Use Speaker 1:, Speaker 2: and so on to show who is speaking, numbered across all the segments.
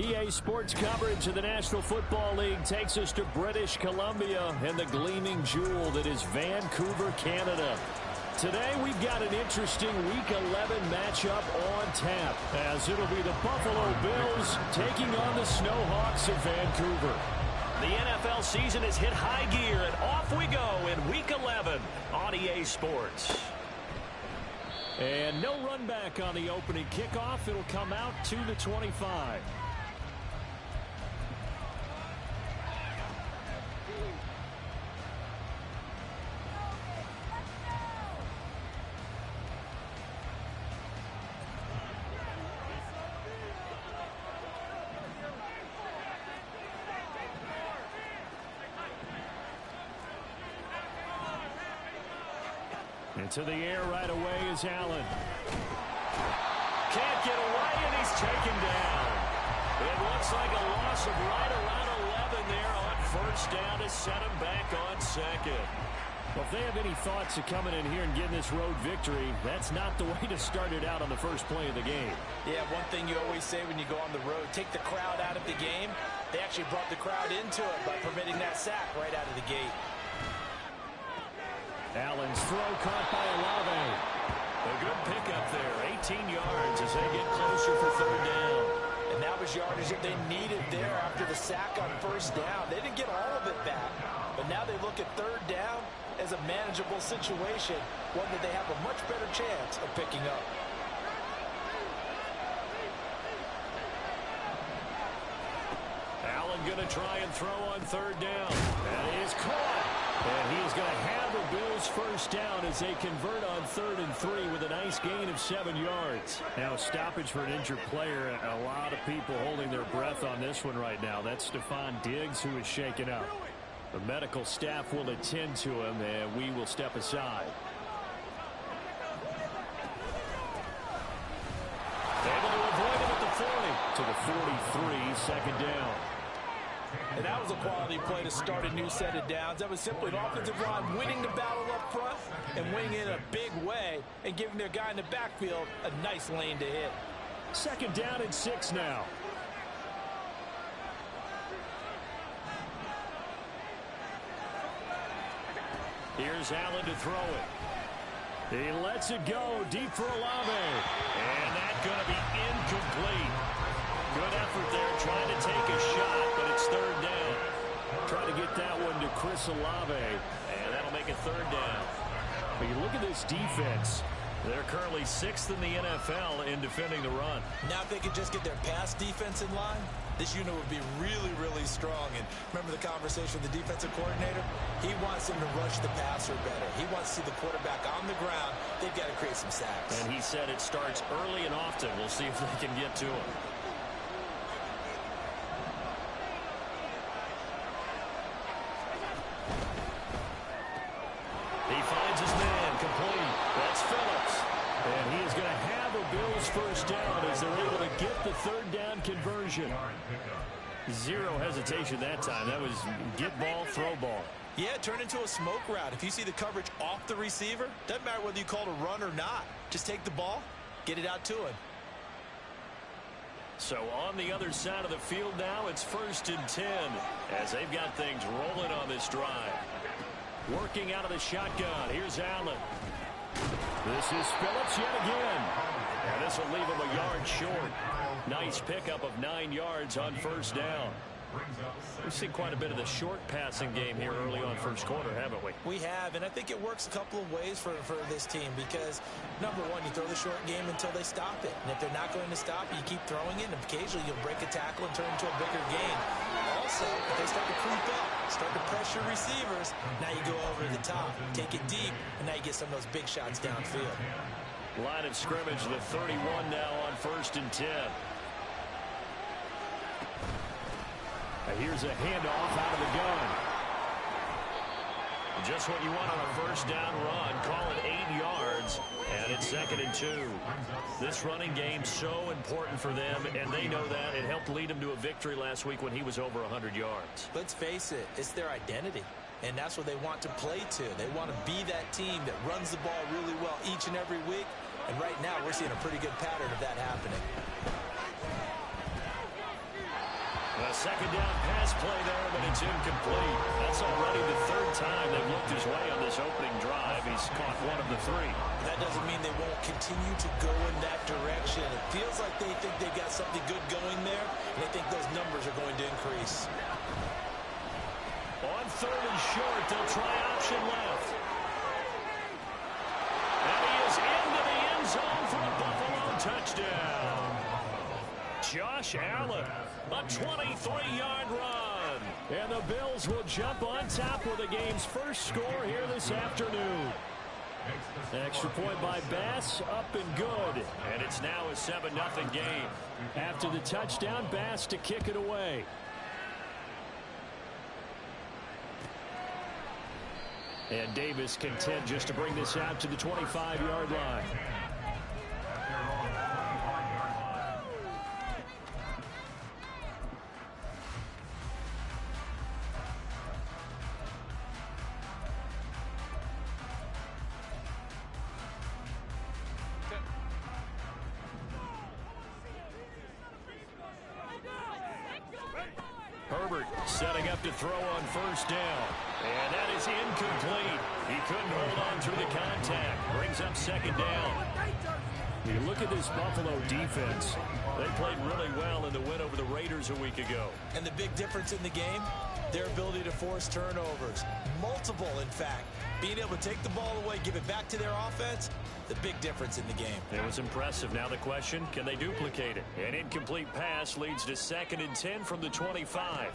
Speaker 1: EA Sports coverage of the National Football League takes us to British Columbia and the gleaming jewel that is Vancouver, Canada. Today we've got an interesting Week 11 matchup on tap, as it'll be the Buffalo Bills taking on the Snowhawks of Vancouver.
Speaker 2: The NFL season has hit high gear, and off we go in Week 11 on EA Sports.
Speaker 1: And no run back on the opening kickoff. It'll come out to the 25. To the air right away is Allen. Can't get away, and he's taken down. It looks like a loss of right around 11 there on first down to set him back on second. Well, if they have any thoughts of coming in here and getting this road victory, that's not the way to start it out on the first play of the game.
Speaker 3: Yeah, one thing you always say when you go on the road, take the crowd out of the game. They actually brought the crowd into it by permitting that sack right out of the gate.
Speaker 1: Allen's throw caught by Olave. A good pickup there, 18 yards as they get closer for third down.
Speaker 3: And that was yardage that they needed there after the sack on first down. They didn't get all of it back, but now they look at third down as a manageable situation, one that they have a much better chance of picking up.
Speaker 1: Allen going to try and throw on third down. That is caught. And he is going to have the Bills first down as they convert on 3rd and 3 with a nice gain of 7 yards. Now, stoppage for an injured player. A lot of people holding their breath on this one right now. That's Stephon Diggs, who is shaken up. The medical staff will attend to him, and we will step aside. Able to avoid him at the 40 to the 43, second down.
Speaker 3: And that was a quality play to start a new set of downs. That was simply an offensive line winning the battle up front and winning it in a big way and giving their guy in the backfield a nice lane to hit.
Speaker 1: Second down and 6 now. Here's Allen to throw it. He lets it go deep for Olave. And that's going to be incomplete. Good effort there trying to take a shot, but it's third down. Trying to get that one to Chris Olave, and that'll make it third down. But you look at this defense. They're currently 6th in the NFL in defending the run.
Speaker 3: Now if they could just get their pass defense in line, this unit would be really, really strong. And remember the conversation with the defensive coordinator? He wants them to rush the passer better. He wants to see the quarterback on the ground. They've got to create some sacks.
Speaker 1: And he said it starts early and often. We'll see if they can get to him. He finds his man complete. That's Phillips. And he is going to have a Bills first down as they're able to get the third down conversion. Zero hesitation that time. That was get ball, throw ball.
Speaker 3: Yeah, turn into a smoke route. If you see the coverage off the receiver, doesn't matter whether you call it a run or not. Just take the ball, get it out to him.
Speaker 1: So on the other side of the field now, it's 1st and 10 as they've got things rolling on this drive. Working out of the shotgun. Here's Allen. This is Phillips yet again. And this will leave him a yard short. Nice pickup of 9 yards on first down. We've seen quite a bit of the short passing game here early on first quarter, haven't we?
Speaker 3: We have, and I think it works a couple of ways for this team because, number one, you throw the short game until they stop it. And if they're not going to stop it, you keep throwing it, and occasionally you'll break a tackle and turn it into a bigger gain. Also, if they start to creep up, start to pressure receivers, now you go over the top, take it deep, and now you get some of those big shots downfield.
Speaker 1: Line of scrimmage, the 31 now on 1st and 10. Here's a handoff out of the gun. Just what you want on a first down run. Call it 8 yards, and it's 2nd and 2. This running game so important for them, and they know that. It helped lead them to a victory last week when he was over 100 yards.
Speaker 3: Let's face it, it's their identity, and that's what they want to play to. They want to be that team that runs the ball really well each and every week, and right now we're seeing a pretty good pattern of that happening.
Speaker 1: A second down pass play there, but it's incomplete. That's already the third time they've looked his way on this opening drive. He's caught one of the three.
Speaker 3: That doesn't mean they won't continue to go in that direction. It feels like they think they've got something good going there, and they think those numbers are going to increase.
Speaker 1: On third and short, they'll try option left. And he is into the end zone for a Buffalo touchdown. Josh Allen, a 23-yard run. And the Bills will jump on top with the game's first score here this afternoon. Extra point by Bass, up and good. And it's now a 7-0 game. After the touchdown, Bass to kick it away. And Davis content just to bring this out to the 25-yard line. Herbert setting up to throw on first down. And that is incomplete. He couldn't hold on through the contact. Brings up second down. You look at this Buffalo defense. They played really well in the win over the Raiders a week ago.
Speaker 3: And the big difference in the game, their ability to force turnovers. Multiple, in fact. Being able to take the ball away, give it back to their offense, the big difference in the game.
Speaker 1: It was impressive. Now the question, can they duplicate it? An incomplete pass leads to 2nd and 10 from the 25.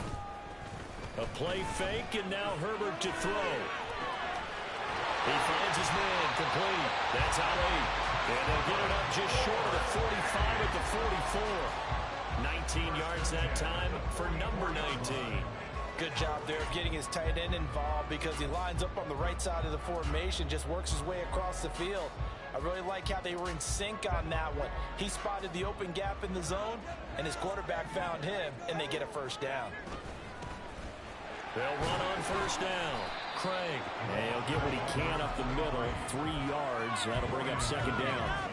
Speaker 1: A play fake, and now Herbert to throw. He finds his man, complete. That's Ali. And they'll get it up just short of the 45 at the 44. 19 yards that time for number 19.
Speaker 3: Good job there of getting his tight end involved because he lines up on the right side of the formation, just works his way across the field. I really like how they were in sync on that one. He spotted the open gap in the zone, and his quarterback found him, and they get a first down.
Speaker 1: They'll run on first down. Craig. And he'll get what he can up the middle. 3 yards. That'll bring up second down.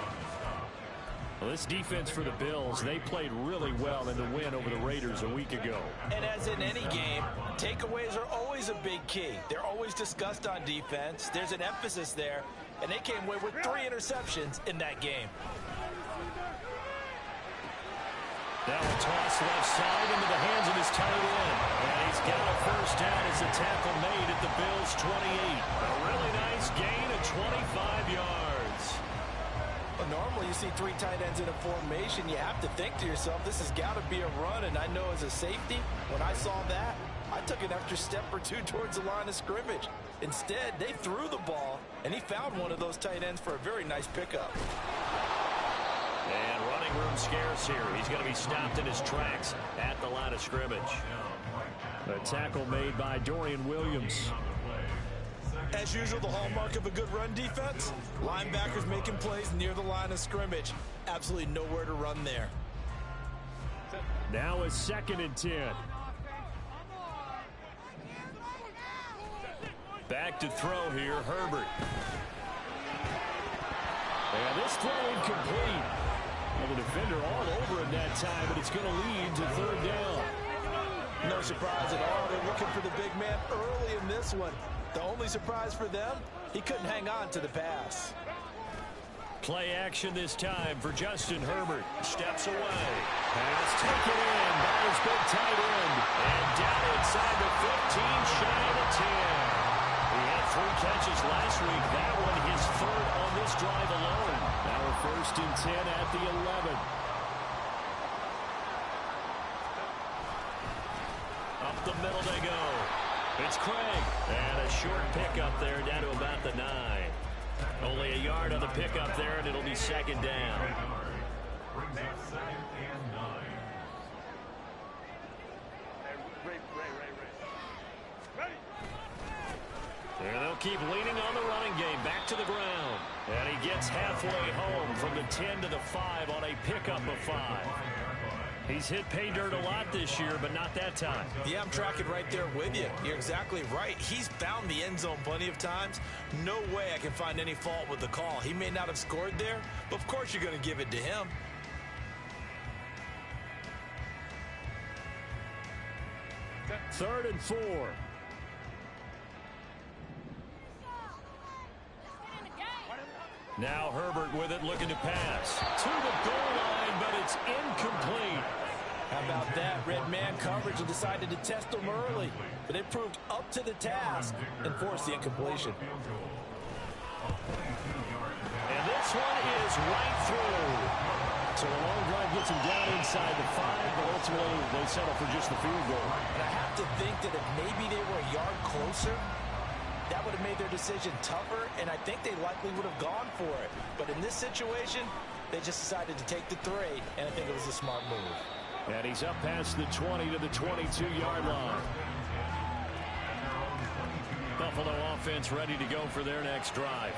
Speaker 1: Well, this defense for the Bills, they played really well in the win over the Raiders a week ago.
Speaker 3: And as in any game, takeaways are always a big key. They're always discussed on defense. There's an emphasis there, and they came away with 3 interceptions in that game.
Speaker 1: Now a toss left side into the hands of his tight end. And he's got a first down as a tackle made at the Bills' 28. A really nice gain of 25 yards.
Speaker 3: Well, normally you see 3 tight ends in a formation. You have to think to yourself, this has got to be a run. And I know as a safety, when I saw that, I took an extra step or 2 towards the line of scrimmage. Instead, they threw the ball, and he found one of those tight ends for a very nice pickup.
Speaker 1: And running room scarce here. He's going to be stopped in his tracks at the line of scrimmage. A tackle made by Dorian Williams.
Speaker 3: As usual, the hallmark of a good run defense, linebackers making plays near the line of scrimmage. Absolutely nowhere to run there.
Speaker 1: Now a 2nd and 10. Back to throw here, Herbert. And this throw incomplete. Well, the defender all over him that time, but it's going to lead to 3rd down.
Speaker 3: No surprise at all. They're looking for the big man early in this one. The only surprise for them, he couldn't hang on to the pass.
Speaker 1: Play action this time for Justin Herbert. Steps away. Pass taken in by his big tight end. And down inside the 15, shy of the 10. He had 3 catches last week. That one his 3rd on this drive alone. Now a 1st and 10 at the 11. Up the middle they go. It's Craig. And a short pickup there down to about the 9. Only a yard on the pickup there, and it'll be 2nd down. And they'll keep leaning on the running game. Back to the ground. And he gets halfway home from the 10 to the 5 on a pickup of 5. He's hit pay dirt a lot this year, but not that time.
Speaker 3: Yeah, I'm tracking right there with you. You're exactly right. He's found the end zone plenty of times. No way I can find any fault with the call. He may not have scored there, but of course you're going to give it to him.
Speaker 1: 3rd and 4. Now Herbert with it, looking to pass to the goal line, but it's incomplete.
Speaker 3: How about that? Red man coverage and decided to test them early, but it proved up to the task and forced the incompletion.
Speaker 1: And this one is right through. So a long drive gets him down inside the 5, but ultimately they settle for just the field goal.
Speaker 3: And I have to think that if maybe they were a yard closer, that would have made their decision tougher, and I think they likely would have gone for it. But in this situation, they just decided to take the 3, and I think it was a smart move.
Speaker 1: And he's up past the 20 to the 22-yard line. Buffalo offense ready to go for their next drive.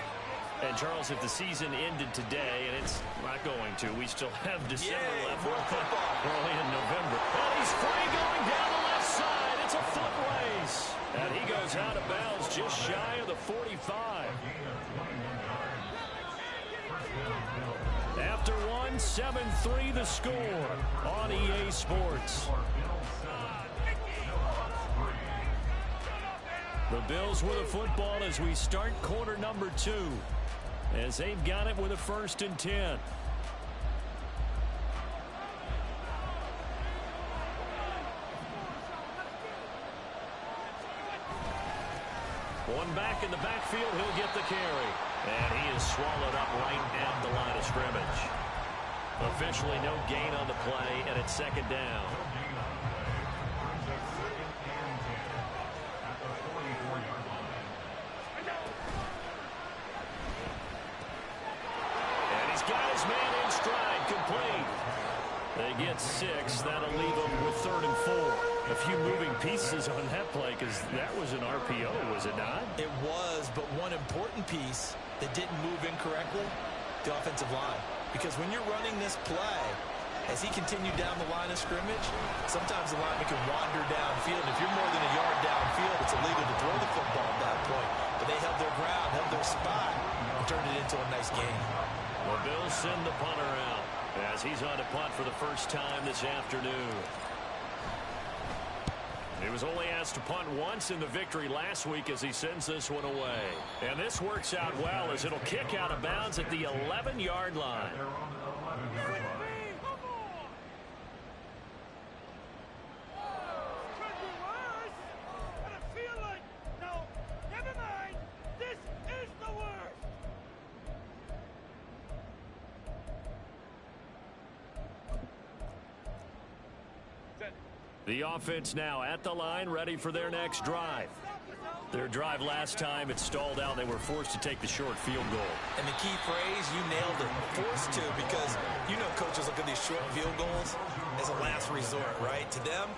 Speaker 1: And, Charles, if the season ended today, and it's not going to, we still have December left. We're only in November. And he's free going down the left side. It's a foot race. And he goes out of bounds just shy of the 45. After one, 7-3 the score on EA Sports. The Bills with a football as we start quarter number 2. As they've got it with a 1st and 10. One back in the backfield, he'll get the carry. And he is swallowed up right at the line of scrimmage. Officially no gain on the play, and it's 2nd down. And he's got his man in stride, complete. They get 6. That'll leave them with 3rd and 4. A few moving pieces on that play because that was an RPO, was it not?
Speaker 3: It was, but one important piece that didn't move incorrectly, the offensive line. Because when you're running this play, as he continued down the line of scrimmage, sometimes the lineman can wander downfield. And if you're more than a yard downfield, it's illegal to throw the football at that point. But they held their ground, held their spot, and turned it into a nice game.
Speaker 1: The Bills send the punter out as he's on to punt for the first time this afternoon. He was only asked to punt once in the victory last week as he sends this one away. And this works out well as it'll kick out of bounds at the 11-yard line. The offense now at the line, ready for their next drive. Their drive last time, it stalled out. They were forced to take the short field goal.
Speaker 3: And the key phrase, you nailed it, forced to, because you know coaches look at these short field goals as a last resort, right? To them,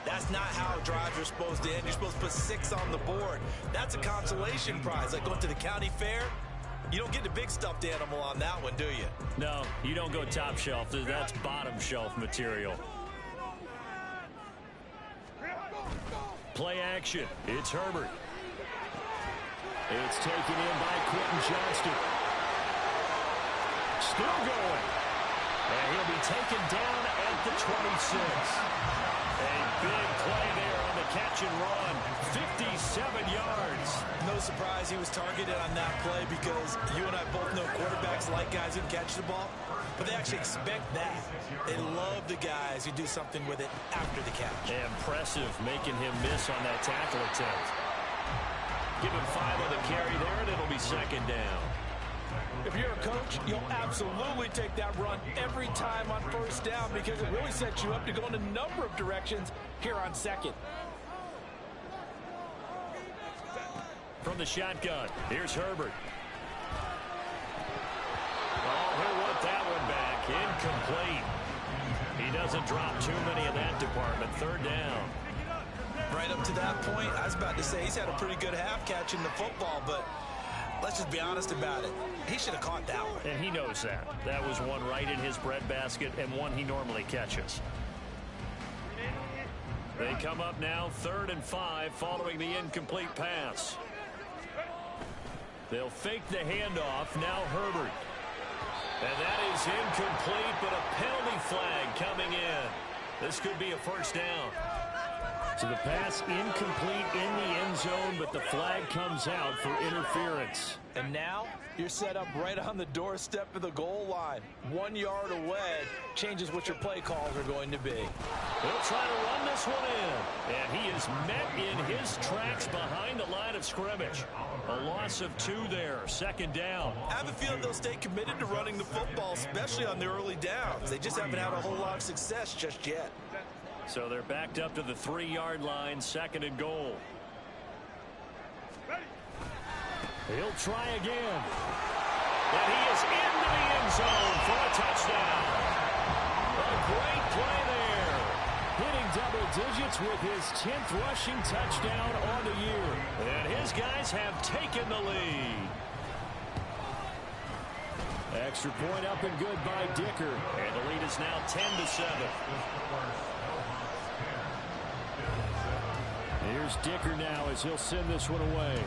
Speaker 3: that's not how drives are supposed to end. You're supposed to put 6 on the board. That's a consolation prize. Like going to the county fair, you don't get the big stuffed animal on that one, do you?
Speaker 1: No, you don't go top shelf. That's bottom shelf material. Play action. It's Herbert. It's taken in by Quentin Johnston. Still going. And he'll be taken down at the 26. A big play there on the catch and run. 57 yards.
Speaker 3: No surprise he was targeted on that play because you and I both know quarterbacks like guys who catch the ball, but they actually expect that. They love the guys who do something with it after the catch.
Speaker 1: Impressive making him miss on that tackle attempt. Give him 5 on the carry there, and it'll be 2nd down.
Speaker 3: If you're a coach, you'll absolutely take that run every time on 1st down because it really sets you up to go in a number of directions here on 2nd.
Speaker 1: From the shotgun, here's Herbert. Oh, he'll want that one back. Incomplete. He doesn't drop too many in that department. 3rd down.
Speaker 3: Right up to that point, I was about to say he's had a pretty good half catching the football, but let's just be honest about it. He should have caught that one.
Speaker 1: And he knows that. That was one right in his breadbasket and one he normally catches. They come up now 3rd and 5 following the incomplete pass. They'll fake the handoff. Now Herbert. And that is incomplete, but a penalty flag coming in. This could be a 1st down. So the pass incomplete in the end zone, but the flag comes out for interference.
Speaker 3: And now you're set up right on the doorstep of the goal line. 1 yard away changes what your play calls are going to be.
Speaker 1: He'll try to run this one in. And he is met in his tracks behind the line of scrimmage. A loss of 2 there, second down.
Speaker 3: I have a feeling they'll stay committed to running the football, especially on the early downs. They just haven't had a whole lot of success just yet.
Speaker 1: So they're backed up to the 3-yard line, second and goal. He'll try again. And he is into the end zone for a touchdown. A great play there. Hitting double digits with his 10th rushing touchdown on the year. And his guys have taken the lead. Extra point up and good by Dicker. And the lead is now 10-7. Here's Dicker now as he'll send this one away.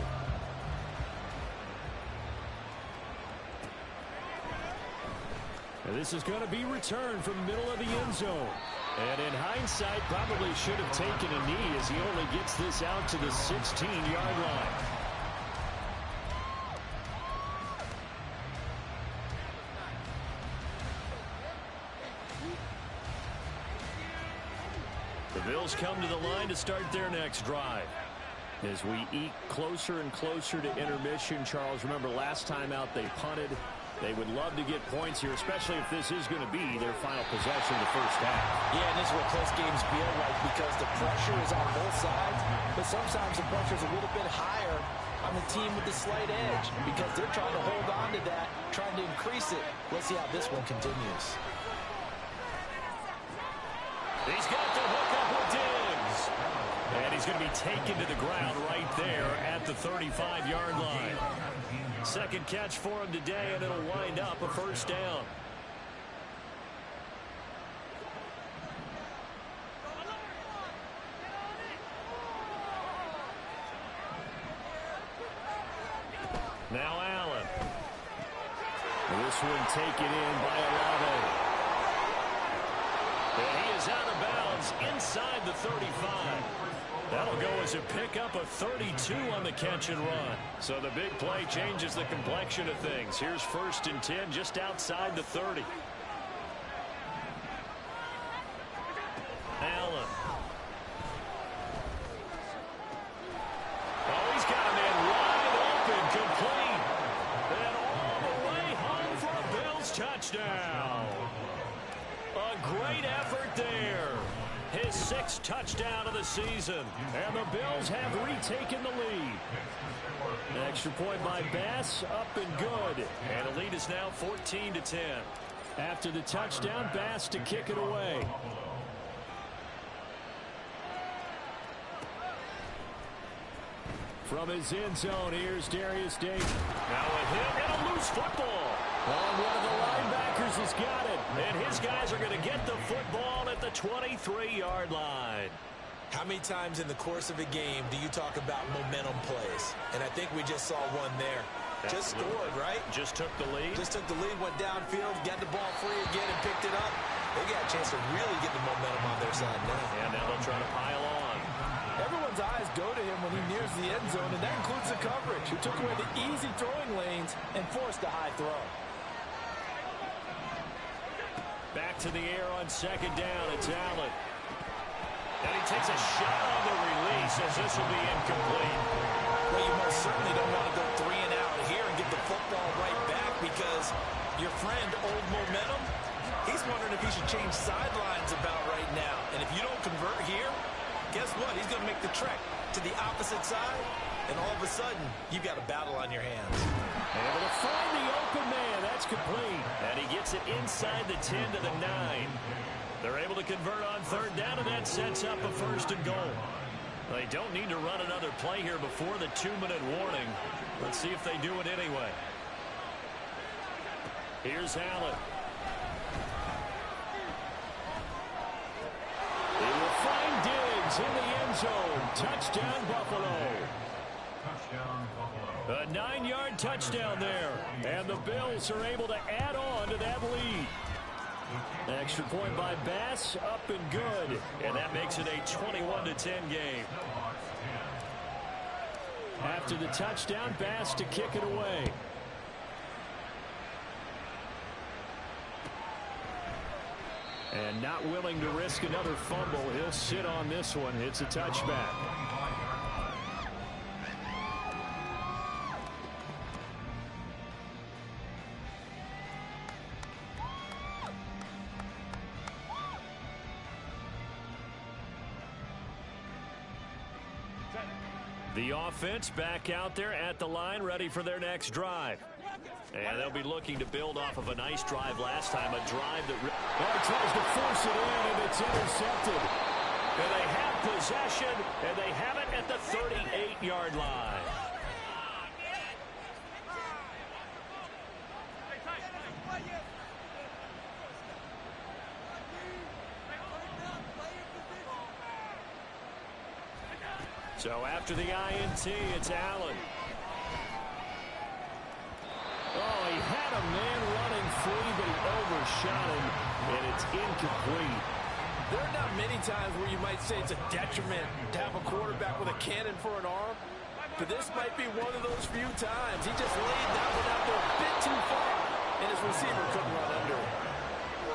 Speaker 1: And this is going to be returned from the middle of the end zone. And in hindsight, probably should have taken a knee as he only gets this out to the 16-yard line. The Bills come to the line to start their next drive. As we eke closer and closer to intermission, Charles, remember last time out they punted. They would love to get points here, especially if this is going to be their final possession of the first half.
Speaker 3: Yeah, and this is what close games feel like because the pressure is on both sides, but sometimes the pressure is a little bit higher on the team with the slight edge because they're trying to hold on to that, trying to increase it. Let's see how this one continues.
Speaker 1: He's got the hook up with Diggs. And he's going to be taken to the ground right there at the 35-yard line. Second catch for him today, and it'll wind up a first down. Now Allen. This one taken in by Olave. And he is out of bounds inside the 35. That'll go as a pickup of 32 on the catch and run. So the big play changes the complexion of things. Here's 1st and 10 just outside the 30. Allen. Oh, he's got a man wide open, complete. And all the way home for a Bills touchdown. A great effort there. His 6th touchdown of the season. And the Bills have retaken the lead. An extra point by Bass, up and good. And the lead is now 14-10. After the touchdown, Bass to kick it away. From his end zone, here's Darius Davis. Now a hit and a loose football. And one of the linebackers has got it. And his guys are going to get the football at the 23-yard line.
Speaker 3: How many times in the course of a game do you talk about momentum plays? And I think we just saw one there. Just scored, right?
Speaker 1: Just took the lead.
Speaker 3: Just took the lead, went downfield, got the ball free again and picked it up. They got a chance to really get the momentum on their side now.
Speaker 1: And now they'll try to pile on.
Speaker 3: Everyone's eyes go to him when he nears the end zone, and that includes the coverage, who took away the easy throwing lanes and forced a high throw.
Speaker 1: Back to the air on second down. It's Allen. And he takes a shot on the release as this will be incomplete.
Speaker 3: Well, you most certainly don't want to go 3 and out here and get the football right back because your friend, Old Momentum, he's wondering if he should change sidelines about right now. And if you don't convert here, guess what? He's going to make the trek to the opposite side, and all of a sudden, you've got a battle on your hands.
Speaker 1: Able to find the open man. That's complete. And he gets it inside the 10 to the 9. They're able to convert on third down, and that sets up a 1st and goal. They don't need to run another play here before the 2-minute warning. Let's see if they do it anyway. Here's Allen. He will find Diggs in the end zone. Touchdown, Buffalo. A 9-yard touchdown there. And the Bills are able to add on to that lead. extra point by Bass, up and good.
Speaker 2: And that makes it a 21-10 game.
Speaker 1: After the touchdown, Bass to kick it away. And not willing to risk another fumble. He'll sit on this one. It's a touchback. The offense back out there at the line, ready for their next drive.
Speaker 2: And they'll be looking to build off of a nice drive last time, a drive that
Speaker 1: tries to force it in, and it's intercepted.
Speaker 2: And they have possession, and they have it at the 38-yard line. So after the INT, it's Allen.
Speaker 1: Oh, he had a man running free, but he overshot him, and it's incomplete.
Speaker 3: There are not many times where you might say it's a detriment to have a quarterback with a cannon for an arm, but this might be one of those few times. He just laid that one out there a bit too far, and his receiver couldn't run under it.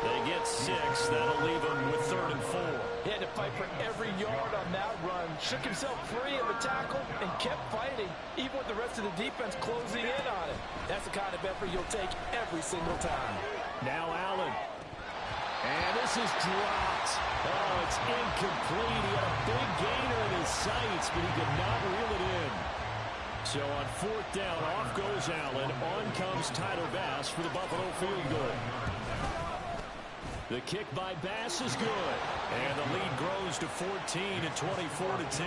Speaker 2: They get 6. That'll leave him with 3rd and 4.
Speaker 3: He had to fight for every yard on that run, shook himself free of the tackle, and kept fighting, even with the rest of the defense closing in on him. That's the kind of effort you'll take every single time.
Speaker 1: Now Allen. And this is dropped. Oh, it's incomplete. He had a big gainer in his sights, but he could not reel it in. So on 4th down, off goes Allen. On comes Tyler Bass for the Buffalo field goal. The kick by Bass is good. And the lead grows to 14 and 24-10.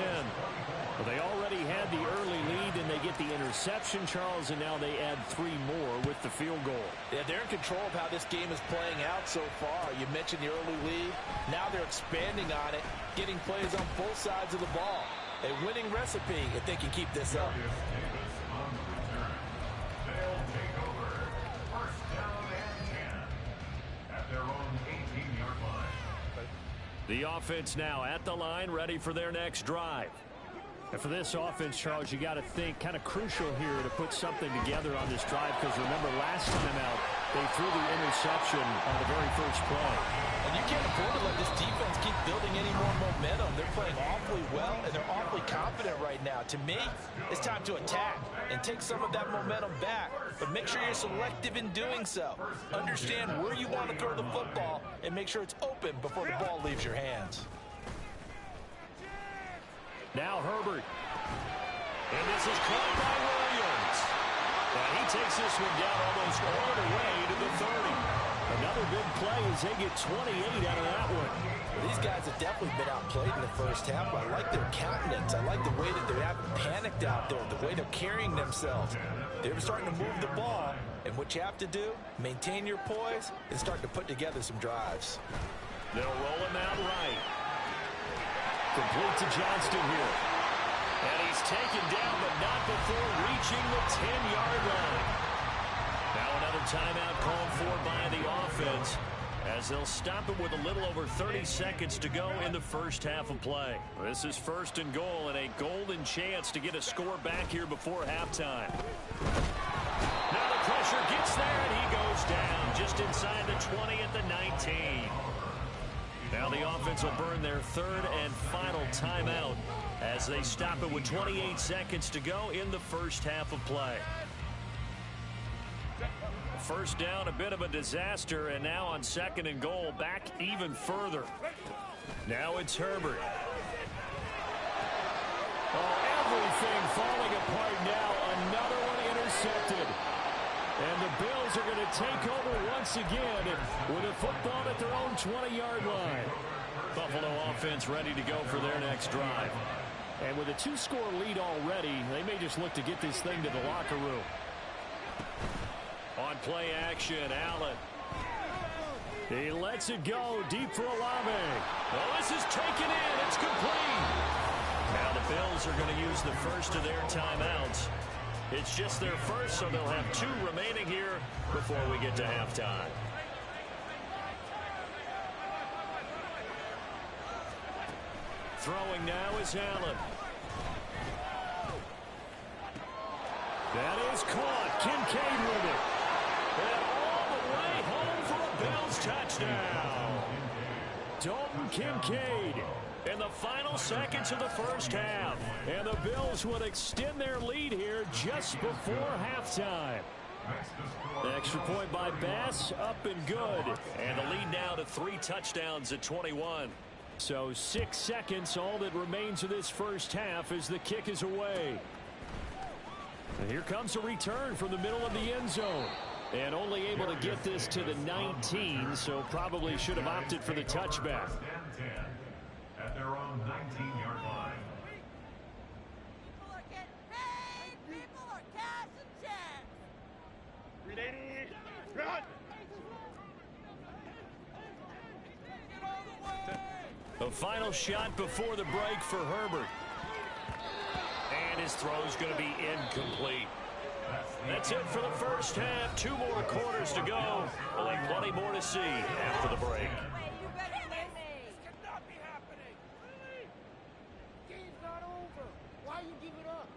Speaker 1: Well, they already had the early lead, and they get the interception, Charles, and now they add 3 more with the field goal.
Speaker 3: Yeah, they're in control of how this game is playing out so far. You mentioned the early lead. Now they're expanding on it, getting plays on both sides of the ball. A winning recipe if they can keep this up.
Speaker 1: The offense now at the line, ready for their next drive. And for this offense, Charles, you got to think kind of crucial here to put something together on this drive, because remember last time out, they threw the interception on the very first play.
Speaker 3: And you can't afford to let this defense keep building any more momentum. They're playing awfully well, and they're awfully confident right now. To me, it's time to attack and take some of that momentum back. But make sure you're selective in doing so. Understand where you want to throw the football and make sure it's open before the ball leaves your hands.
Speaker 1: Now Herbert.
Speaker 2: And this is caught by Williams. And he takes this one down almost all the way to the 30.
Speaker 1: Another big play as they get 28 out of that one.
Speaker 3: Well, these guys have definitely been outplayed in the first half. I like their countenance. I like the way that they haven't panicked out there, the way they're carrying themselves. They're starting to move the ball, and what you have to do, maintain your poise and start to put together some drives.
Speaker 2: They'll roll him out right.
Speaker 1: Complete to Johnston here.
Speaker 2: And he's taken down, but not before reaching the 10-yard line. Now another timeout called for by the offense, as they'll stop it with a little over 30 seconds to go in the first half of play. This is 1st and goal, and a golden chance to get a score back here before halftime. Now the pressure gets there, and he goes down just inside the 20 at the 19. Now the offense will burn their 3rd and final timeout as they stop it with 28 seconds to go in the first half of play. First down, a bit of a disaster, and now on 2nd and goal, back even further. Now it's Herbert.
Speaker 1: Oh, everything falling apart now. Another one intercepted. And the Bills are going to take over once again with a football at their own 20-yard line.
Speaker 2: Buffalo offense ready to go for their next drive.
Speaker 1: And with a 2-score lead already, they may just look to get this thing to the locker room.
Speaker 2: On play action, Allen.
Speaker 1: He lets it go deep for Olave.
Speaker 2: Oh, this is taken in. It's complete. Now the Bills are going to use the first of their timeouts. It's just their first, so they'll have 2 remaining here before we get to halftime.
Speaker 1: Throwing now is Allen. That is caught. Kincaid with it. And all the way home for a Bills touchdown. Dalton Kincaid in the final seconds of the first half. And the Bills would extend their lead here just before halftime. The extra point by Bass, up and good. And the lead now to 3 touchdowns at 21. So 6 seconds, all that remains of this first half as the kick is away. And here comes a return from the middle of the end zone. And only able to get this to the 19, so probably should have opted for the touchback.
Speaker 4: At their own 19-yard line.
Speaker 5: People are getting paid. People are cashing checks.
Speaker 6: Ready, run.
Speaker 5: Get all the way.
Speaker 1: The final shot before the break for Herbert. And his throw's going to be incomplete. That's it for the first half. 2 more quarters to go. Only plenty more to see after the break.
Speaker 5: You better win me.
Speaker 6: This cannot be happening. Game's not over. Why you give it up?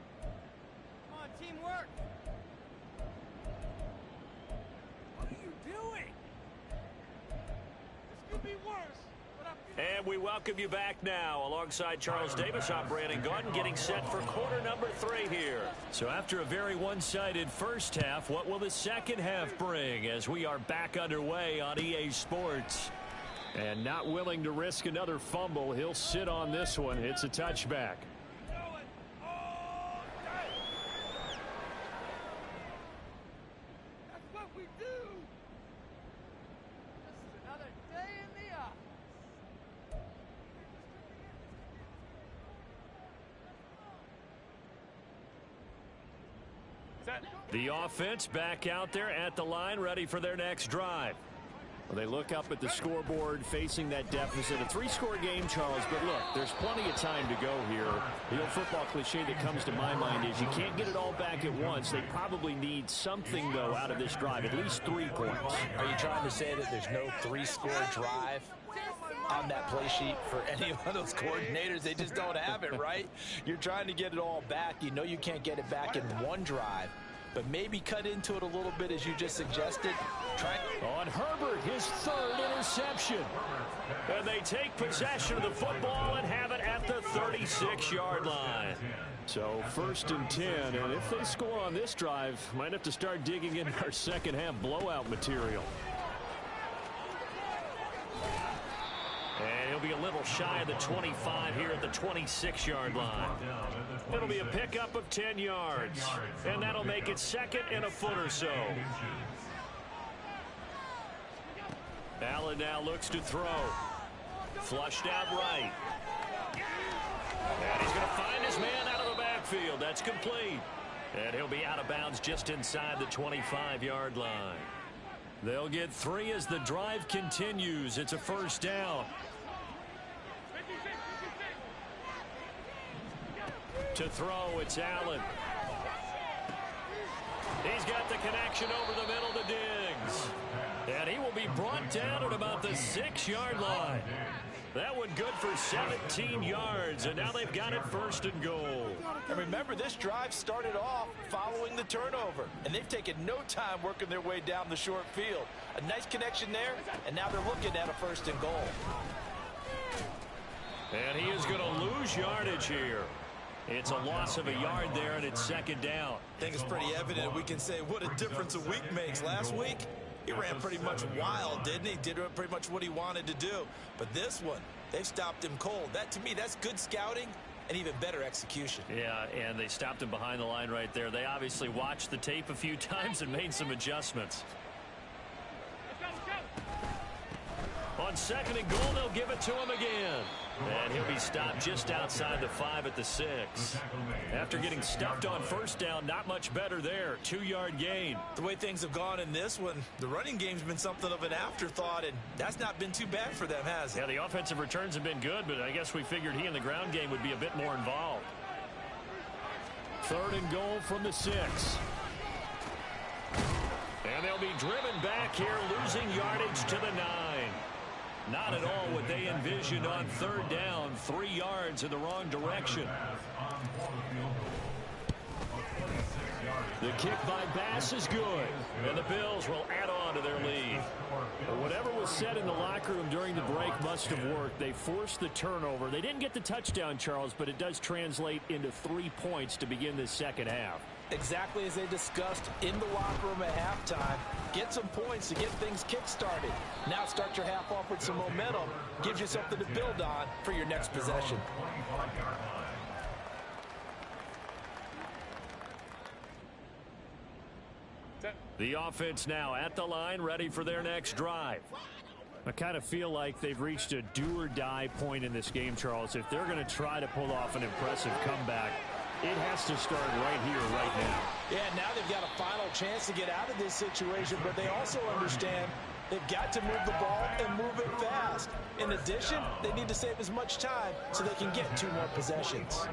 Speaker 5: Come on, teamwork.
Speaker 6: What are you doing? This could be worse.
Speaker 1: And we welcome you back now. Alongside Charles Davis, I'm Brandon Gordon, getting set for quarter number 3 here. So after a very one-sided first half, what will the second half bring as we are back underway on EA Sports? And not willing to risk another fumble, he'll sit on this one. It's a touchback.
Speaker 6: That's what we do.
Speaker 5: This is another day in the office.
Speaker 1: The offense back out there at the line, ready for their next drive. Well, they look up at the scoreboard facing that deficit. A 3-score game, Charles, but look, there's plenty of time to go here. The old football cliche that comes to my mind is you can't get it all back at once. They probably need something, though, out of this drive, at least 3 points.
Speaker 3: Are you trying to say that there's no 3-score drive on that play sheet for any of those coordinators? They just don't have it, right? You're trying to get it all back. You know you can't get it back in one drive, but maybe cut into it a little bit as you just suggested.
Speaker 1: On Herbert, his 3rd interception. And they take possession of the football and have it at the 36-yard line. So 1st and 10, and if they score on this drive, might have to start digging into our second half blowout material. And he'll be a little shy of the 25 here at the 26-yard line. It'll be a pickup of 10 yards. And that'll make it 2nd and a foot or so. Allen now looks to throw. Flushed out right. And he's going to find his man out of the backfield. That's complete. And he'll be out of bounds just inside the 25-yard line. They'll get 3 as the drive continues. It's a first down. To throw, it's Allen. He's got the connection over the middle to Diggs. And he will be brought down at about the 6-yard line. That one good for 17 yards, and now they've got it 1st and goal.
Speaker 3: And remember, this drive started off following the turnover, and they've taken no time working their way down the short field. A nice connection there, and now they're looking at a 1st and goal.
Speaker 1: And he is going to lose yardage here. It's a loss of a yard there, and it's 2nd down.
Speaker 3: I think it's pretty evident. We can say what a difference a week makes. Last week, he ran pretty much wild, didn't he? Did pretty much what he wanted to do. But this one, they've stopped him cold. That, to me, that's good scouting and even better execution.
Speaker 1: Yeah, and they stopped him behind the line right there. They obviously watched the tape a few times and made some adjustments. On 2nd and goal, they'll give it to him again. And he'll be stopped just outside the 5 at the 6. After getting stuffed on 1st down, not much better there. 2-yard gain.
Speaker 3: The way things have gone in this one, the running game's been something of an afterthought, and that's not been too bad for them, has it?
Speaker 1: Yeah, the offensive returns have been good, but I guess we figured he in the ground game would be a bit more involved. 3rd and goal from the 6. And they'll be driven back here, losing yardage to the 9. Not at all what they envisioned on third down. 3 yards in the wrong direction. The kick by Bass is good, and the Bills will add on to their lead. Whatever was said in the locker room during the break must have worked. They forced the turnover. They didn't get the touchdown, Charles, but it does translate into 3 points to begin this second half.
Speaker 3: Exactly as they discussed in the locker room at halftime. Get some points to get things kick-started. Now start your half off with some momentum. Gives you something to build on for your next possession.
Speaker 1: The offense now at the line, ready for their next drive. I kind of feel like they've reached a do-or-die point in this game, Charles. If they're going to try to pull off an impressive comeback, it has to start right here, right now.
Speaker 3: Yeah, now they've got a final chance to get out of this situation, but they also understand they've got to move the ball and move it fast. In addition, they need to save as much time so they can get 2 more possessions.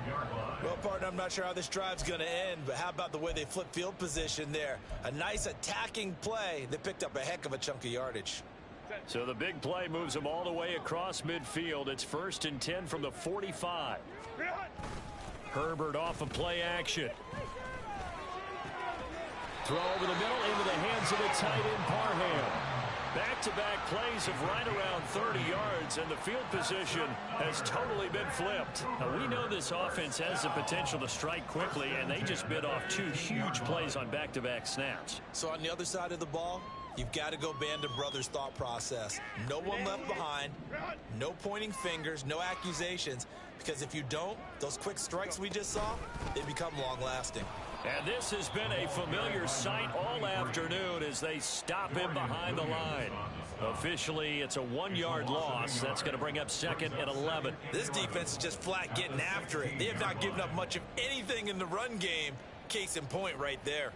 Speaker 2: Well, partner, I'm not sure how this drive's going to end, but how about the way they flip field position there? A nice attacking play. They picked up a heck of a chunk of yardage.
Speaker 1: So the big play moves them all the way across midfield. It's 1st and 10 from the 45. Herbert off of play action. Throw over the middle into the hands of the tight end Parham. Back-to-back plays of right around 30 yards, and the field position has totally been flipped. Now, we know this offense has the potential to strike quickly, and they just bit off 2 huge plays on back-to-back snaps.
Speaker 2: So on the other side of the ball, you've got to go Band of Brothers thought process. No one left behind, no pointing fingers, no accusations, because if you don't, those quick strikes we just saw, they become long-lasting.
Speaker 1: And this has been a familiar sight all afternoon as they stop him behind the line. Officially, it's a 1-yard loss. That's going to bring up 2nd and 11.
Speaker 2: This defense is just flat getting after it. They have not given up much of anything in the run game. Case in point right there.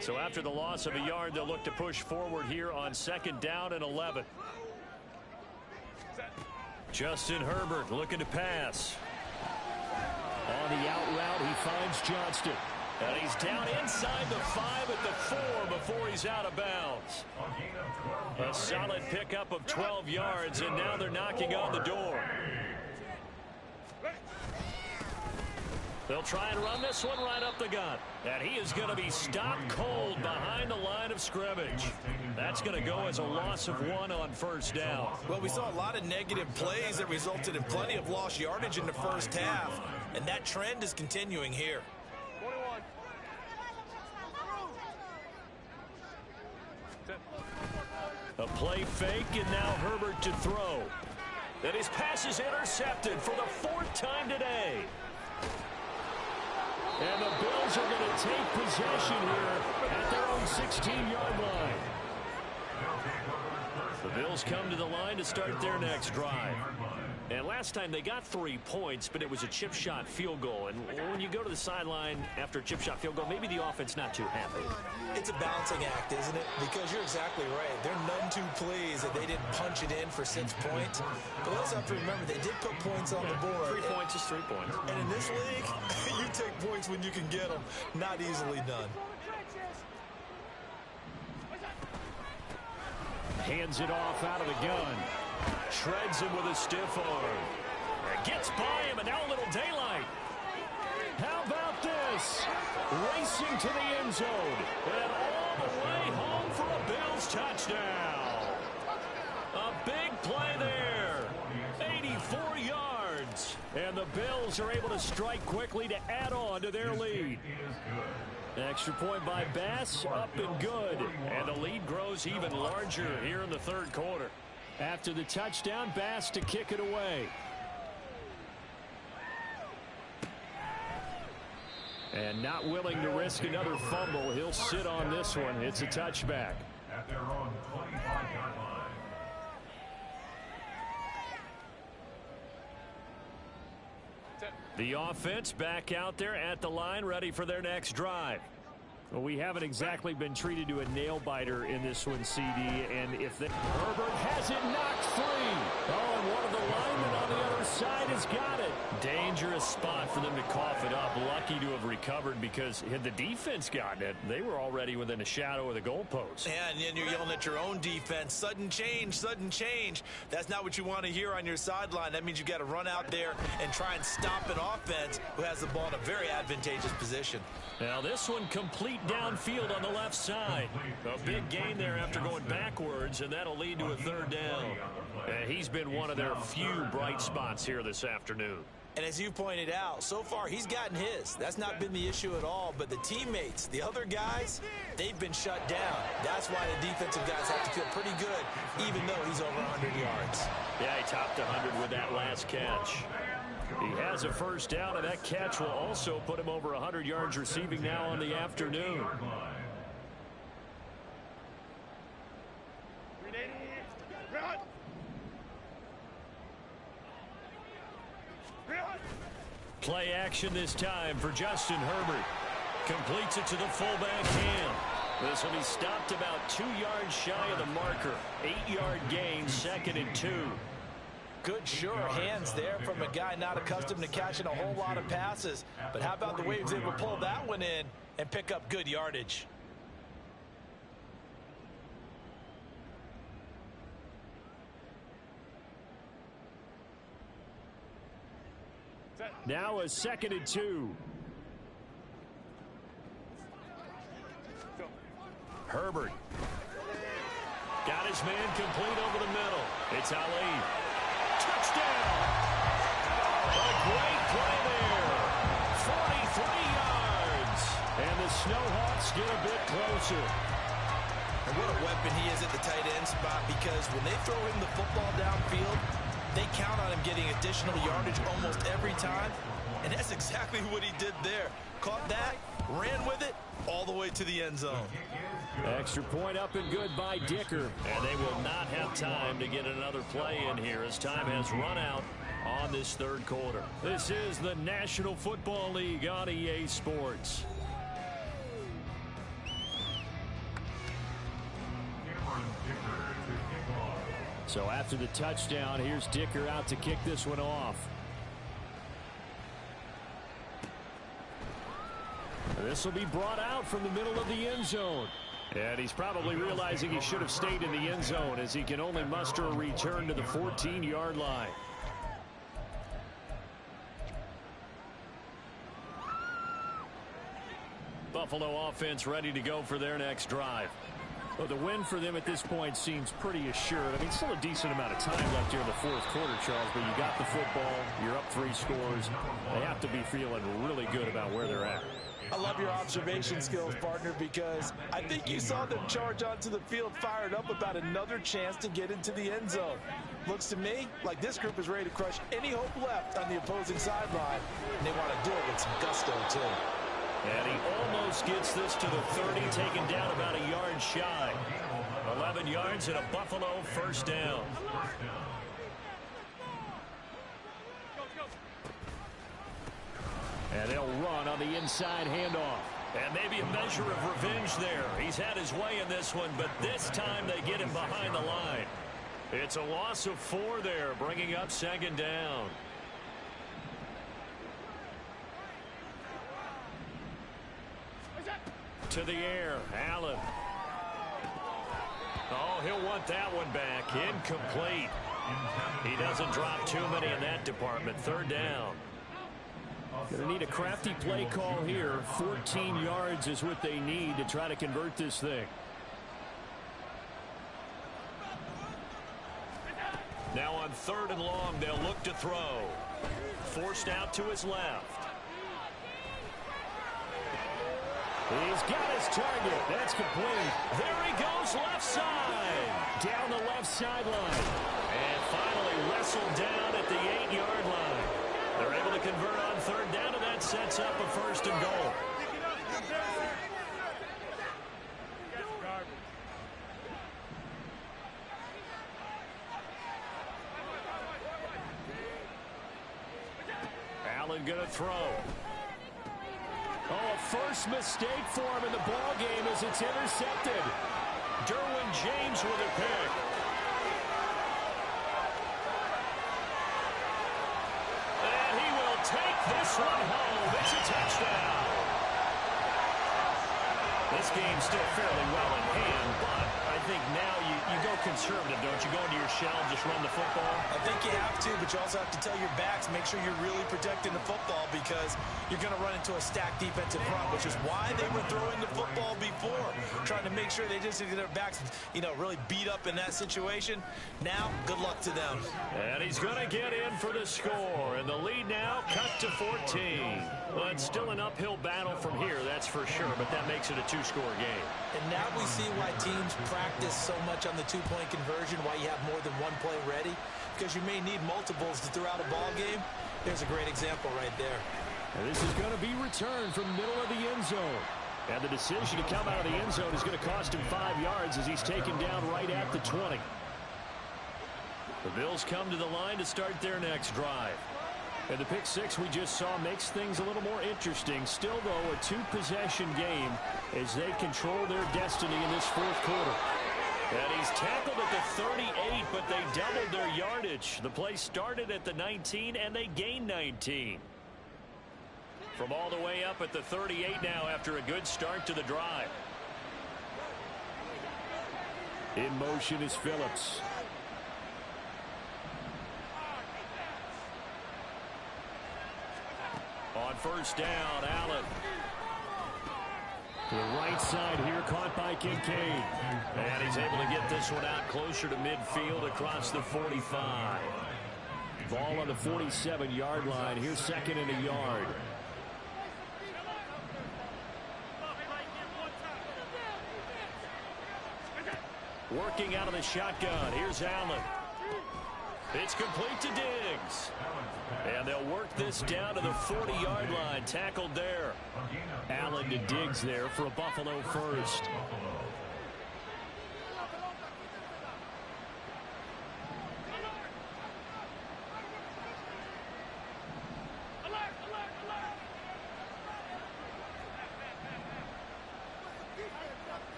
Speaker 1: So after the loss of a yard, they'll look to push forward here on 2nd down and 11. Justin Herbert looking to pass. On the out route, he finds Johnston. And he's down inside the 5 at the 4 before he's out of bounds. A solid pickup of 12 yards, and now they're knocking on the door. They'll try and run this one right up the gut. And he is going to be stopped cold behind the line of scrimmage. That's going to go as a loss of 1 on 1st down.
Speaker 2: Well, we saw a lot of negative plays that resulted in plenty of lost yardage in the first half. And that trend is continuing here.
Speaker 6: 21.
Speaker 1: A play fake, and now Herbert to throw. And his pass is intercepted for the 4th time today. And the Bills are going to take possession here at their own 16-yard line. The Bills come to the line to start their next drive. And last time they got 3 points, but it was a chip shot field goal. And when you go to the sideline after a chip shot field goal, maybe the offense not too happy.
Speaker 2: It's a balancing act, isn't it? Because you're exactly right. They're none too pleased that they didn't punch it in for 6 points. But they also have to remember they did put points on the board.
Speaker 1: 3 points is 3 points.
Speaker 2: And in this league, you take points when you can get them. Not easily done.
Speaker 1: Hands it off out of the gun. Shreds him with a stiff arm. Gets by him, and now a little daylight. How about this? Racing to the end zone. And all the way home for a Bills touchdown. A big play there. 84 yards. And the Bills are able to strike quickly to add on to their lead. Extra point by Bass, up and good. And the lead grows even larger here in the 3rd quarter. After the touchdown, Bass to kick it away. And not willing to risk another fumble, he'll sit on this one. It's a touchback.
Speaker 4: At their own 25-yard line.
Speaker 1: The offense back out there at the line, ready for their next drive. Well, we haven't exactly been treated to a nail-biter in this one, CD. And if Herbert has it knocked free. Oh, and one of the linemen on the other side has got it. Dangerous spot for them to cough it up. Lucky to have recovered because had the defense gotten it, they were already within a shadow of the goalpost.
Speaker 3: Yeah, and then you're yelling at your own defense. Sudden change, sudden change. That's not what you want to hear on your sideline. That means you got to run out there and try and stop an offense who has the ball in a very advantageous position.
Speaker 1: Now this one complete downfield on the left side. A big gain there after going backwards, and that'll lead to a third down. And he's been one of their few bright spots here this afternoon.
Speaker 3: And as you pointed out, so far he's gotten his. That's not been the issue at all. But the teammates, the other guys, they've been shut down. That's why the defensive guys have to feel pretty good, even though he's over 100 yards.
Speaker 1: Yeah, he topped 100 with that last catch. He has a first down, and that catch will also put him over 100 yards receiving now on the afternoon. Play action this time for Justin Herbert. Completes it to the fullback Cam. This will be stopped about 2 yards shy of the marker. 8-yard gain, 2nd and 2.
Speaker 3: Good, sure hands there from a guy not accustomed to catching a whole lot of passes. But how about the way he was able to pull that one in and pick up good yardage?
Speaker 1: Now a 2nd and 2. Herbert. Got his man complete over the middle. It's Ali. Touchdown! A great play there. 43 yards. And the Snowhawks get a bit closer.
Speaker 3: And what a weapon he is at the tight end spot, because when they throw him the football downfield, they count on him getting additional yardage almost every time. And that's exactly what he did there. Caught that, ran with it, all the way to the end zone.
Speaker 1: Extra point up and good by Dicker. And they will not have time to get another play in here as time has run out on this third quarter. This is the National Football League on EA Sports. So after the touchdown, here's Dicker out to kick this one off. This will be brought out from the middle of the end zone. And he's probably realizing he should have stayed in the end zone as he can only muster a return to the 14-yard line. Buffalo offense ready to go for their next drive. Well, the win for them at this point seems pretty assured. I mean, still a decent amount of time left here in the fourth quarter, Charles, but you got the football, you're up 3 scores. They have to be feeling really good about where they're at.
Speaker 3: I love your observation skills, partner, because I think you saw them charge onto the field fired up about another chance to get into the end zone. Looks to me like this group is ready to crush any hope left on the opposing sideline, and they want to do it with some gusto, too.
Speaker 1: And he almost gets this to the 30, taken down about a yard shy. 11 yards and a Buffalo first down. And they'll run on the inside handoff. And maybe a measure of revenge there. He's had his way in this one, but this time they get him behind the line. It's a loss of 4 there, bringing up 2nd down. To the air, Allen. Oh, he'll want that one back. Incomplete. He doesn't drop too many in that department. 3rd down. Going to need a crafty play call here. 14 yards is what they need to try to convert this thing. Now on 3rd and long, they'll look to throw. Forced out to his left. He's got his target. That's complete. There he goes, left side. Down the left sideline. And finally wrestled down at the 8-yard line. They're able to convert on 3rd down, and that sets up a 1st and goal. Allen going to throw. Oh, first mistake for him in the ball game as it's intercepted. Derwin James with a pick.
Speaker 2: This one home. It's a touchdown. This game's still fairly well in hand, but I think now you go conservative, don't you? Go into your shell and just run the football?
Speaker 3: I think you have to, but you also have to tell your backs, make sure you're really protecting the football because you're going to run into a stacked defensive front, which is why they were throwing the football before, trying to make sure they just get their backs, really beat up in that situation. Now, good luck to them.
Speaker 2: And he's going to get in for the score, and the lead now cut to 14. Well, it's still an uphill battle from here, that's for sure, but that makes it a two-score game.
Speaker 3: And now we see why teams practice so much on the two-point conversion, why you have more than one play ready, because you may need multiples to throw out a ball game. There's a great example right there.
Speaker 1: And this is going to be returned from the middle of the end zone. And the decision to come out of the end zone is going to cost him 5 yards as he's taken down right at the 20. The Bills come to the line to start their next drive. And the pick six we just saw makes things a little more interesting. Still, though, a two-possession game as they control their destiny in this fourth quarter. And he's tackled at the 38, but they doubled their yardage. The play started at the 19, and they gained 19. From all the way up at the 38 now after a good start to the drive. In motion is Phillips.
Speaker 2: On first down, Allen.
Speaker 1: To the right side here, caught by Kincaid.
Speaker 2: And he's able to get this one out closer to midfield across the 45.
Speaker 1: Ball on the 47-yard line. Here's second and a yard.
Speaker 2: Working out of the shotgun. Here's Allen. It's complete to Diggs. And they'll work this down to the 40-yard line. Tackled there.
Speaker 1: Allen to Diggs there for a Buffalo first.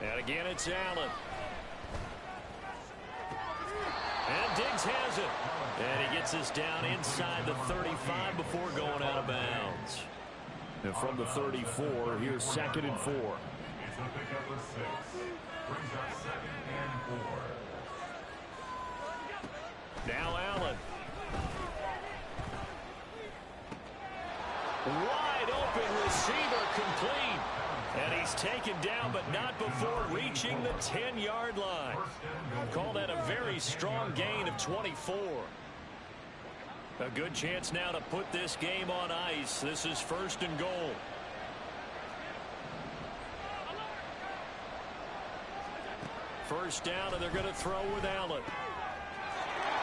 Speaker 2: And again, it's Allen. And Diggs has it. And he gets this down inside the 35 before going out of bounds.
Speaker 1: And from the 34, here's second and 4.
Speaker 4: It's a pickup of 6. Brings up second and 4.
Speaker 2: Now Allen. Wide open receiver complete. And he's taken down, but not before reaching the 10-yard line. Call that a very strong gain of 24. A good chance now to put this game on ice. This is first and goal. First down, and they're going to throw with Allen.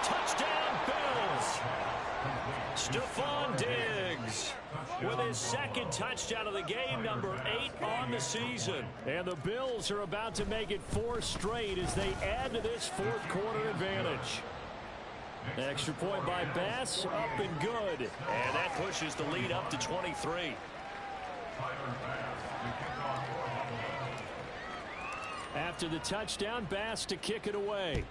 Speaker 2: Touchdown, Bills! Stephon Diggs with his second touchdown of the game, number 8 on the season.
Speaker 1: And the Bills are about to make it 4 straight as they add to this fourth quarter advantage.
Speaker 2: Extra point by Bass, up and good. And that pushes the lead up to 23.
Speaker 1: After the touchdown, Bass to kick it away.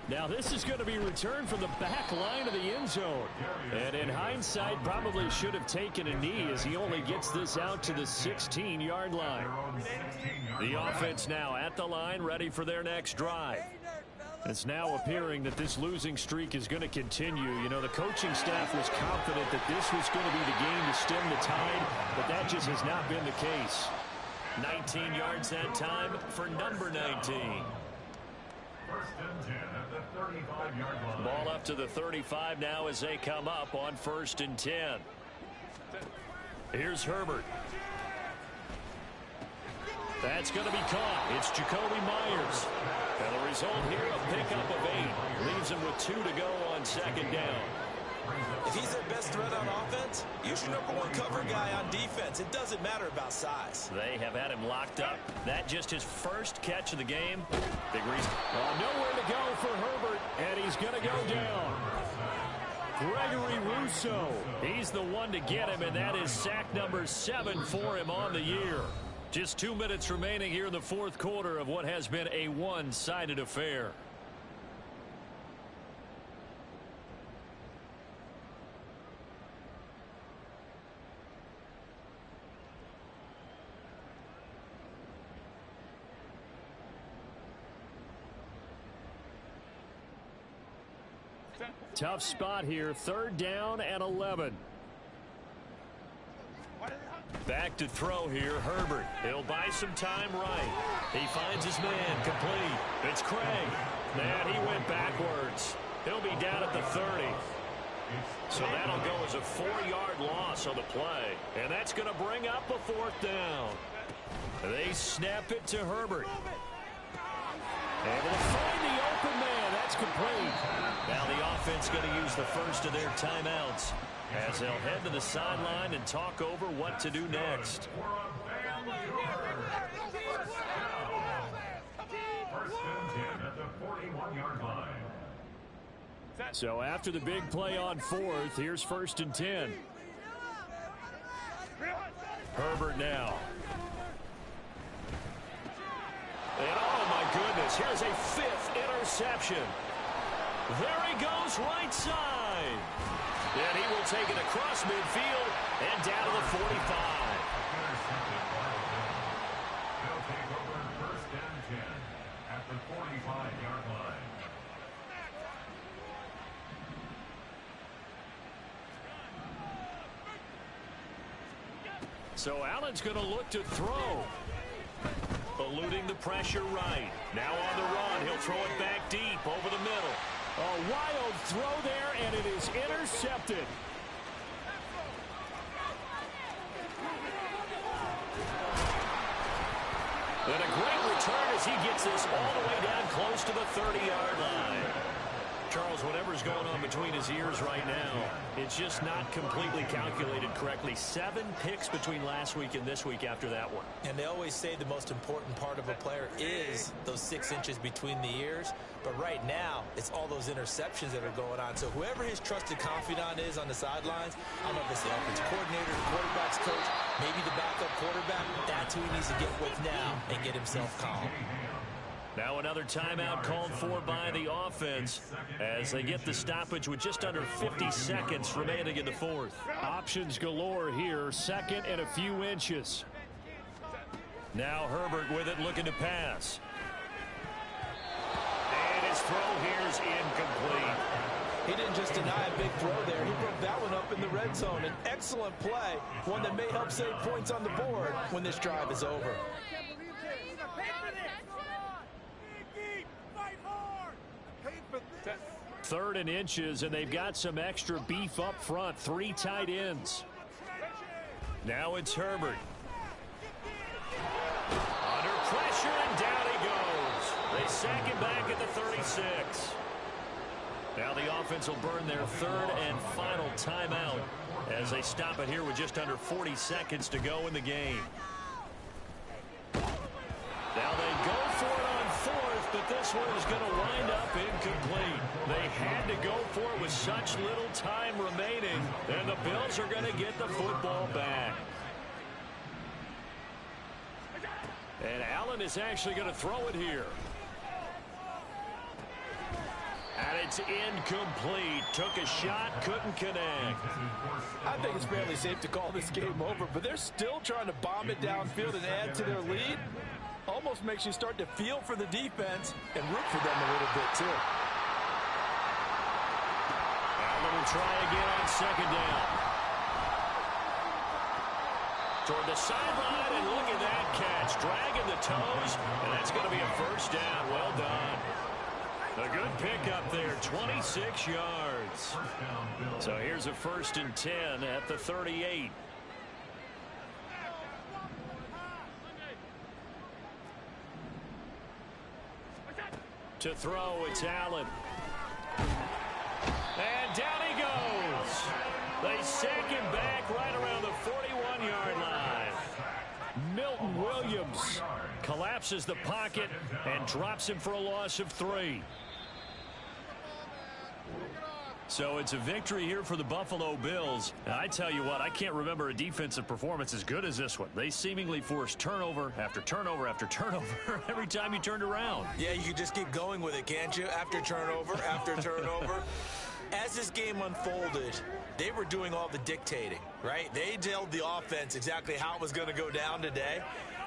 Speaker 1: Now this is going to be returned from the back line of the end zone. And in hindsight, probably should have taken a knee as he only gets this out to the 16-yard line.
Speaker 2: The offense now at the line, ready for their next drive.
Speaker 1: It's now appearing that this losing streak is going to continue. You know, the coaching staff was confident that this was going to be the game to stem the tide, but that just has not been the case.
Speaker 2: 19 yards that time for number 19.
Speaker 4: First and 10 at the 35-yard line.
Speaker 2: Ball up to the 35 now as they come up on first and 10. Here's Herbert. That's going to be caught. It's Jacoby Myers. And the result here, a pickup of 8. Leaves him with 2 to go on second down.
Speaker 3: If he's their best threat on offense, use your number 1 cover guy on defense. It doesn't matter about size.
Speaker 2: They have had him locked up. That just his first catch of the game. Big reason.
Speaker 1: Nowhere to go for Herbert, and he's going to go down. Gregory Rousseau.
Speaker 2: He's the one to get him, and that is sack number 7 for him on the year.
Speaker 1: Just 2 minutes remaining here in the fourth quarter of what has been a one-sided affair. Tough spot here, 3rd down and 11. Back to throw here, Herbert. He'll buy some time right. He finds his man, complete. It's Craig. Man, he went backwards. He'll be down at the 30. So that'll go as a 4-yard loss on the play. And that's going to bring up a 4th down. They snap it to Herbert. Able to find the open man. That's complete. Now the offense going to use the first of their timeouts as they'll head to the sideline and talk over what to do next. So after the big play on 4th, here's 1st and 10. Herbert now. And oh my goodness, here's a 5th interception. There he goes, right side. And he will take it across midfield and down to the 45.
Speaker 4: They'll take over 1st and 10 at the 45-yard line.
Speaker 1: So Allen's going to look to throw. Eluding the pressure right. Now on the run, he'll throw it back deep over the middle. A wild throw there, and it is intercepted. And a great return as he gets this all the way down close to the 30-yard line. Charles, whatever's going on between his ears right now, it's just not completely calculated correctly. 7 picks between last week and this week after that one.
Speaker 3: And they always say the most important part of a player is those 6 inches between the ears. But right now, it's all those interceptions that are going on. So whoever his trusted confidant is on the sidelines, I don't know if it's the offensive coordinator, the quarterback's coach, maybe the backup quarterback, that's who he needs to get with now and get himself calm.
Speaker 1: Now another timeout called for by the offense as they get the stoppage with just under 50 seconds remaining in the 4th. Options galore here, 2nd and a few inches. Now Herbert with it, looking to pass. And his throw here is incomplete.
Speaker 3: He didn't just deny a big throw there. He broke that one up in the red zone. An excellent play, one that may help save points on the board when this drive is over.
Speaker 1: 3rd and inches, and they've got some extra beef up front. 3 tight ends. Now it's Herbert. Under pressure, and down he goes. They sack him back at the 36. Now the offense will burn their 3rd and final timeout as they stop it here with just under 40 seconds to go in the game. Now they go for it on 4th, but this one is going to wind up incomplete. They had to go for it with such little time remaining, and the Bills are going to get the football back. And Allen is actually going to throw it here. And it's incomplete. Took a shot, couldn't connect.
Speaker 3: I think it's fairly safe to call this game over, but they're still trying to bomb it downfield and add to their lead. Almost makes you start to feel for the defense and root for them a little bit, too.
Speaker 1: Allen will try again on 2nd down. Toward the sideline, and look at that catch. Dragging the toes, and that's going to be a 1st down. Well done. A good pickup there, 26 yards. So here's a 1st and 10 at the 38. To throw, it's Allen. And down he goes. They sack him back right around the 41-yard line. Milton Williams collapses the pocket and drops him for a loss of 3. So it's a victory here for the Buffalo Bills. And I tell you what, I can't remember a defensive performance as good as this one. They seemingly forced turnover after turnover after turnover every time you turned around.
Speaker 3: Yeah, you can just keep going with it, can't you? After turnover, after turnover. As this game unfolded, they were doing all the dictating, right? They told the offense exactly how it was going to go down today.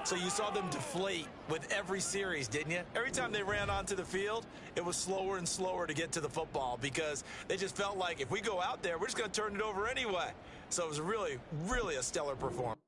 Speaker 3: So you saw them deflate with every series, didn't you? Every time they ran onto the field, it was slower and slower to get to the football because they just felt like if we go out there, we're just going to turn it over anyway. So it was really, really a stellar performance.